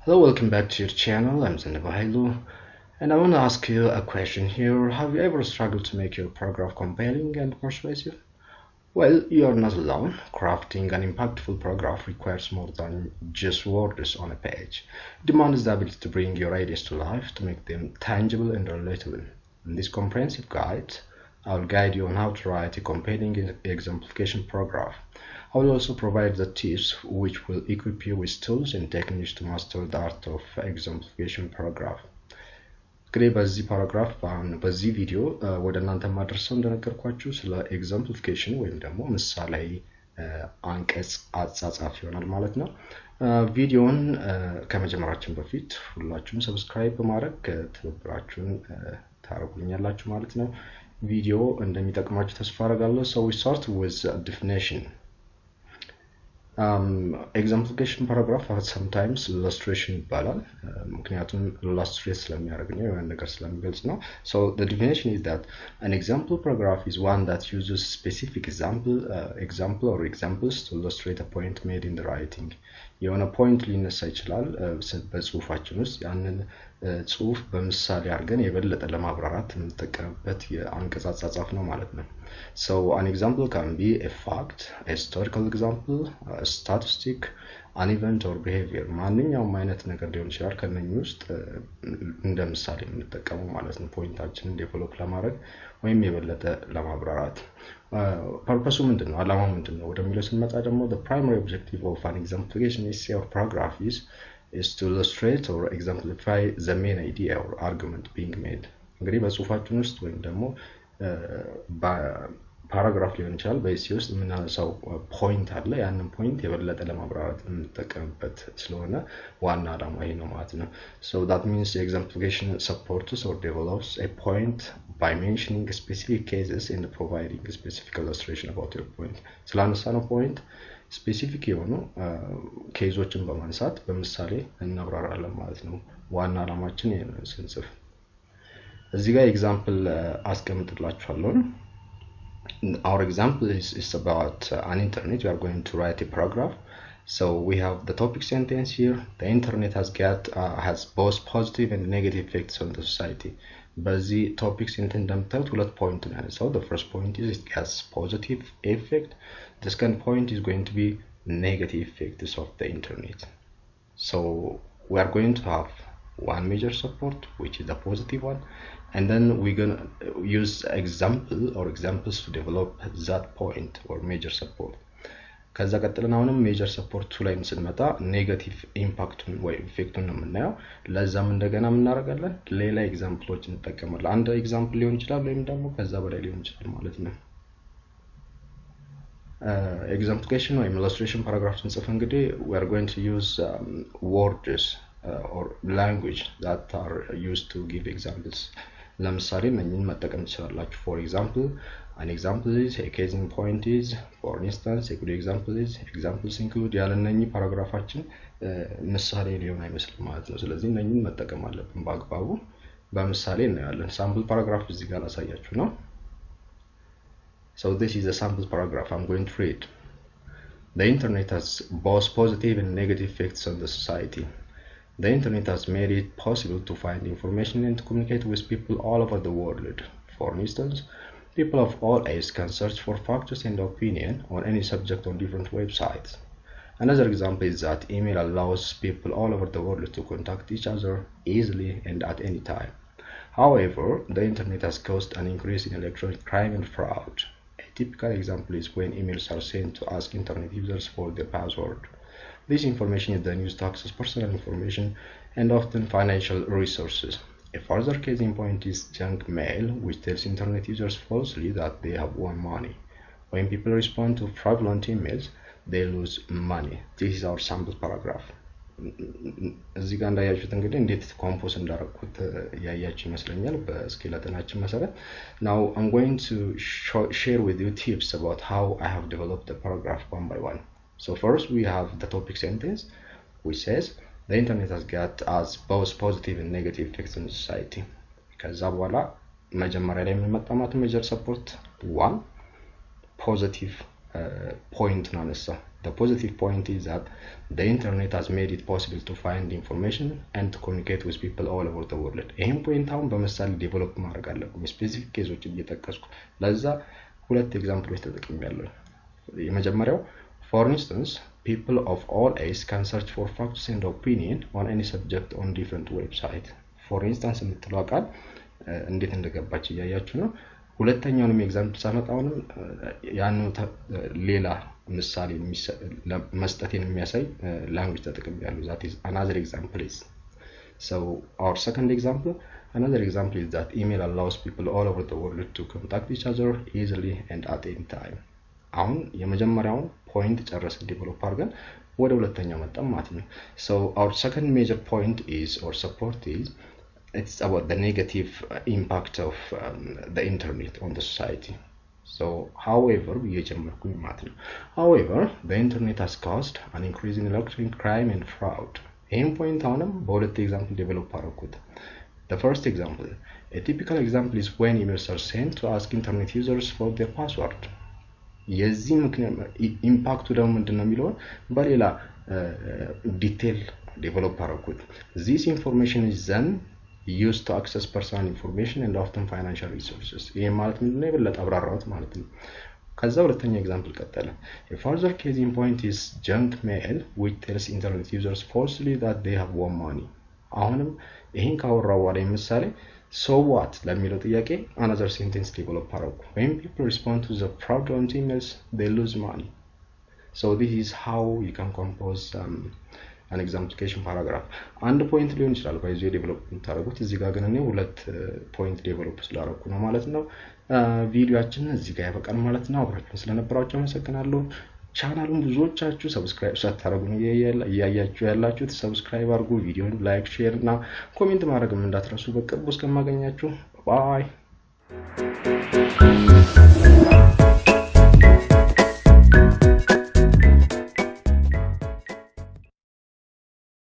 Hello, welcome back to your channel. I'm Zenebe Hailu, and I want to ask you a question here. Have you ever struggled to make your paragraph compelling and persuasive? Well, you are not alone. Crafting an impactful paragraph requires more than just words on a page. It demands the ability to bring your ideas to life, to make them tangible and relatable. In this comprehensive guide, I will guide you on how to write a compelling exemplification paragraph. I will also provide the tips which will equip you with tools and techniques to master the art of exemplification paragraph. እንግዲህ በዚህ ቪዲዮ ወደ እናንተ ማድረሰው እንደነገርኳችሁ ስለ ኤግዛምፕሊፊኬሽን ወይም ደግሞ ምሳሌያዊ አንቀጽ አጻጻፍ ይሆናል ማለት ነው። ቪዲዮውን ከመጀመራችን በፊት ሁላችሁም ሰብስክራይብ በማድረግ ትብብራችሁን ታረጉልኛላችሁ ማለት ነው። ቪዲዮ እንደሚጠቅማችሁ ተስፋ አደርጋለሁ። So we start with definition. Exemplification paragraph are sometimes illustration ይባላል ምክንያቱም illustrate ስለሚያደርግ ነው የሆነ ነገር ስለሚገልጽ ነው. So the definition is that an example paragraph is one that uses specific example or examples to illustrate a point made in the writing. የሆነ ፖይንት ሊነሳ ይችላል በጽሁፋችን ውስጥ ያንን ጽሁፍ በምሳሌ አድርገን የበለጠ ለማብራራት የምንጠቀምበት የአንቀጽ አጻጻፍ ነው ማለት ነው. So an example can be a fact, a historical example, a statistic, an event or behavior. ማንኛውም አይነት ነገር ሊሆን ይችላል ከነኚህ ውስጥ እንደ ምሳሌ የምንጠቀመው ማለት ነው ፖይንታችንን ዴቨሎፕ ለማድረግ ወይም የበለጠ ለማብራራት. ፐርፐሱ ምንድነው ዓላማው ምንድነው ወደሚለው ስንመጣ ደግሞ the primary objective of an exemplification essay or paragraph is to illustrate or exemplify the main idea or argument being made. እንግዲህ በጽሁፋችን ውስጥ ወይም ደግሞ ፓራግራፍ ሊሆን ይችላል በኤሴ ውስጥ የምናነሳው ፖይንት አለ ያንን ፖይንት የበለጠ ለማብራራት የምንጠቀምበት ስለሆነ ዋና ዓላማ ይሄ ነው ማለት ነው. So that means the exemplification supports or develops a point by mentioning specific cases and providing a specific illustration about your point. ስላነሳነው ፖይንት ስፔሲፊክ የሆኑ ኬዞችን በማንሳት በምሳሌ እናብራራለን ማለት ነው ዋና ዓላማችን ይሄ ነው ስንጽፍ እዚህ ጋር ኤግዛምፕል አስቀምጥላችኋለሁ. Our example is about an internet. We are going to write a paragraph. So we have the topic sentence here. The internet has both positive and negative effects on the society. በዚህ topic sentence እንደምታዩት ሁለት ፖይንት ነው ያነሳው. The first point is it has positive effect. The second point is going to be negative effects of the internet. So we are going to have one major support which is the positive one, and then we're going to use examples to develop that point or major support. ከዛ ቀጥለን አሁንም ሜጀር ሰፖርት ላይ ስንመጣ ኔጋቲቭ ኢምፓክቱን ወይ ኢፌክቱን ነው የምናየው ለዛም እንደገና ምን እናደርጋለን ሌላ ኤግዛምፕሎች እንጠቀማለን አንድ ኤግዛምፕል ሊሆን ይችላል ወይም ደግሞ ከዛ በላይ ሊሆን ይችላል ማለት ነው. Exemplification or illustration paragraph ስንጽፍ እንግዲህ we are going to use words or language that are used to give examples. ለምሳሌ እነኚህን መጠቀም ትችላላችሁ. For example, an example is, a case in point is, for instance, a good example is, examples include ያለ እነኚህ ፓራግራፋችን ምሳሌ ሊሆን አይመስልም ማለት ነው. ስለዚህ እነኚህን መጠቀም አለብን በአግባቡ በምሳሌ እናያለን. ሳምፕል ፓራግራፍ እዚህ ጋር ላሳያችሁ ነው. So this is a sample paragraph I'm going to read. The internet has both positive and negative effects on the society. The internet has made it possible to find information and to communicate with people all over the world. For instance, people of all ages can search for facts and opinion on any subject on different websites. Another example is that email allows people all over the world to contact each other easily and at any time. However, the internet has caused an increase in electronic crime and fraud. A typical example is when emails are sent to ask internet users for their password. This information is then used to access personal information and often financial resources. A further case in point is junk mail, which tells internet users falsely that they have won money. When people respond to fraudulent emails, they lose money. This is our sample paragraph. እዚህ ጋር እንዳያችሁት እንግዲህ እንዴት ኮምፖዝ እንዳደረኩት ያያችሁ ይመስለኛል በስኬለተናችን መሰረት. Now I'm going to share with you tips about how I have developed the paragraph one by one. So first we have the topic sentence which says the internet has both positive and negative effects on society. ከዛ በኋላ መጀመሪያ ላይ የምንመጣማት ሜጀር ሰፖርት 1 ፖዚቲቭ ፖይንት ነው አነሳ The positive point is that the internet has made it possible to find information and to communicate with people all over the world. ይሄን ፖይንት አሁን በምሳሌ ዴቨሎፕ ማድረግ አለብኝ ስፔሲፊክ ኬዞችን እየጠቀስኩ ለዛ ሁለት ኤግዛምፕሎች ተጠቅሜያለሁ የመጀመሪያው for instance people of all ages can search for facts and opinion on any subject on different websites. for instance የምትለው ቃል እንዴት እንደገባች እያያችሁ ነው ሁለተኛውንም ኤግዛምፕል ሳመጣውንም ያን ሌላ ምሳሌ መስጠቴን የሚያሳይ ላንጉዌጅ ተጠቅሜያለሁ that is another example is so our second example another example is that email allows people all over the world to contact each other easily and at any time አሁን የመጀመሪያውን ፖይንት ጨርሰን ዴቨሎፕ አድርገን ወደ ሁለተኛው መጣን ማለት ነው so our second major point is or support is it's about the negative impact of the internet on the society so however the internet has caused an increase in electronic crime and fraud aim point አሁንም በሁለት ኤግዛምፕል ዴቨሎፕ አደረኩት the first example a typical example is when emails are sent to ask internet users for their password የዚህ ምክንያት ኢምፓክቱ ደግሞ ምንድነው የሚለው በሌላ ዲቴል ዴቨሎፕ አደረኩት this information is then used to access personal information and often financial resources ይሄ ማለት ምንድነው የበለጠ አብራራውት ማለት ነው ከዛ ሁለተኛ ኤግዛምፕል ቀጠለ a further case in point is junk mail which tells internet users falsely that they have won money አሁንም ይሄን ካወራው በኋላ ምሳሌ so what ለሚለው ጥያቄ another sentence develop አደረኩ when people respond to the fraudulent emails they lose money so this is how you can compose an exemplification paragraph አንድ ፖይንት ሊሆን ይችላል ባይዘው ዴቨሎፕ ታደርጉት እዚህ ጋር ግን እኔ ሁለት ፖይንት ዴቨሎፕ ስላደረኩ ነው ማለት ነው ቪዲዮአችን እዚህ ጋር ያበቃል ማለት ነው አብራችሁ ስለነበራችሁ አመሰግናለሁ ቻናሉን ብዙዎቻችሁ ሰብስክራይብ ሳታደርጉ ነው እያያችሁ ያላችሁት ሰብስክራይብ አድርጉ ቪዲዮን ላይክ ሼር እና ኮሜንት ማድረግም እንዳትረሱ በቅርቡ እስከማገኛችሁ ባይ